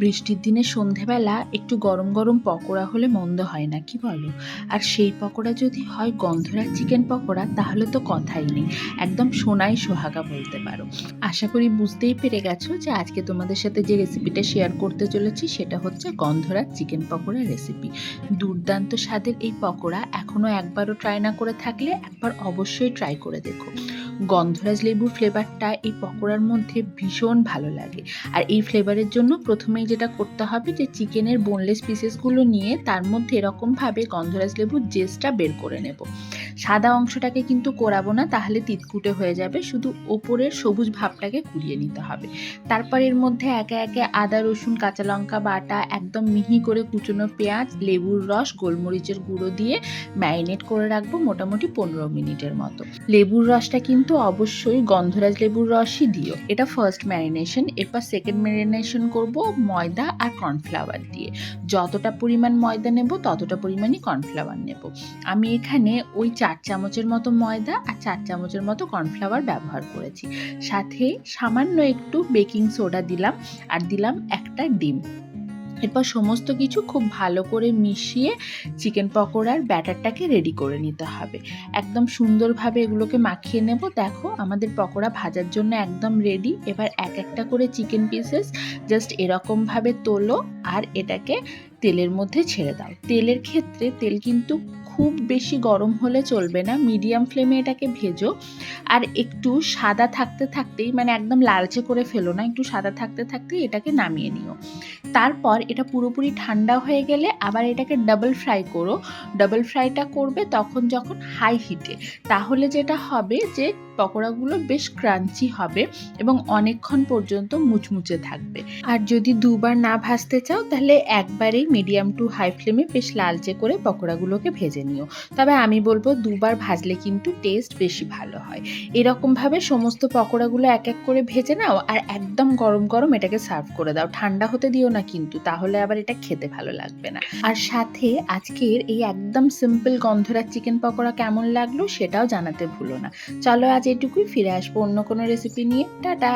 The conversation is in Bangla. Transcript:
বৃষ্টির দিনে সন্ধেবেলা একটু গরম গরম পকোড়া হলে মন্দ হয় না, কি বলো? আর সেই পকোড়া যদি হয় গন্ধরাজ চিকেন পকোড়া, তাহলে তো কথাই নেই, একদম সোনাই সোহাগা বলতে পারো। আশা করি বুঝতেই পেরে গেছো যে আজকে তোমাদের সাথে যে রেসিপিটা শেয়ার করতে চলেছি সেটা হচ্ছে গন্ধরাজ চিকেন পকোড়া রেসিপি। দুর্দান্ত স্বাদের এই পকোড়া এখনো একবারও ট্রাই না করে থাকলে একবার অবশ্যই ট্রাই করে দেখো। গন্ধরাজ লেবুর ফ্লেভারটা এই পকোড়ার মধ্যে ভীষণ ভালো লাগে। আর এই ফ্লেভারের জন্য প্রথমেই যেটা করতে হবে যে চিকেনের বোনলেস পিসেসগুলো নিয়ে তার মধ্যে এরকমভাবে গন্ধরাজ লেবুর জেসটা বের করে নেব। সাদা অংশটাকে কিন্তু কোরাবো না, তাহলে তিতকুটে হয়ে যাবে, শুধু ওপরের সবুজ ভাবটাকে কুড়িয়ে নিতে হবে। তারপর এর মধ্যে একে একে আদা রসুন কাঁচা লঙ্কা বাটা, একদম মিহি করে কুচনো পেঁয়াজ, লেবুর রস, গোলমরিচের গুঁড়ো দিয়ে ম্যারিনেট করে রাখবো মোটামুটি 15 মিনিটের মতো। লেবুর রসটা কিন্তু অবশ্যই গন্ধরাজ লেবুর রসই দিও, এটা ফার্স্ট ম্যারিনেশন। এরপর সেকেন্ড ম্যারিনেশন করব ময়দা আর কর্নফ্লাওয়ার দিয়ে। যতটা পরিমাণ ময়দা নেব ততটা পরিমাণই কর্নফ্লাওয়ার নেব। আমি এখানে ওই 4 চামচের মতো ময়দা আর 4 চামচের মতো কর্নফ্লাওয়ার ব্যবহার করেছি। সাথে সামান্য একটু বেকিং সোডা দিলাম, আর দিলাম একটা ডিম। এরপর সমস্ত কিছু খুব ভালো করে মিশিয়ে চিকেন পকোড়ার ব্যাটারটাকে রেডি করে নিতে হবে। একদম সুন্দরভাবে এগুলোকে মাখিয়ে নেব। দেখো আমাদের পকোড়া ভাজার জন্য একদম রেডি। এবার এক একটা করে চিকেন পিসেস জাস্ট এরকমভাবে তোলো আর এটাকে তেলের মধ্যে ছেড়ে দাও। তেলের ক্ষেত্রে তেল কিন্তু খুব বেশি গরম হলে চলবে না, মিডিয়াম ফ্লেমে এটাকে ভেজো। আর একটু সাদা থাকতে থাকতেই, মানে একদম লালচে করে ফেলো না, একটু সাদা থাকতে থাকতেই এটাকে নামিয়ে নিও। তারপর এটা পুরোপুরি ঠান্ডা হয়ে গেলে আবার এটাকে ডাবল ফ্রাই করো। ডাবল ফ্রাইটা করবে তখন যখন হাই হিটে, তাহলে যেটা হবে যে পকোড়াগুলো বেশ ক্রাঞ্চি হবে এবং অনেকক্ষণ পর্যন্ত মুচমুচে থাকবে। আর যদি দুবার না ভাজতে চাও তাহলে একবারেই মিডিয়াম টু হাই ফ্লেমে বেশ লালচে করে পকোড়াগুলোকে ভেজে নিও। তবে আমি বলবো দুবার ভাজলে কিন্তু টেস্ট বেশি ভালো হয়। এরকমভাবে সমস্ত পকোড়াগুলো এক এক করে ভেজে নাও আর একদম গরম গরম এটাকে সার্ভ করে দাও। ঠান্ডা হতে দিও না কিন্তু, তাহলে আবার এটা খেতে ভালো লাগবে না। আর সাথে আজকের এই একদম সিম্পল গন্ধরাজ চিকেন পকোড়া কেমন লাগলো সেটাও জানাতে ভুলো না। চলো আজ এটুকুই, ফিরে আসবো অন্য কোনো রেসিপি নিয়ে। টাটা।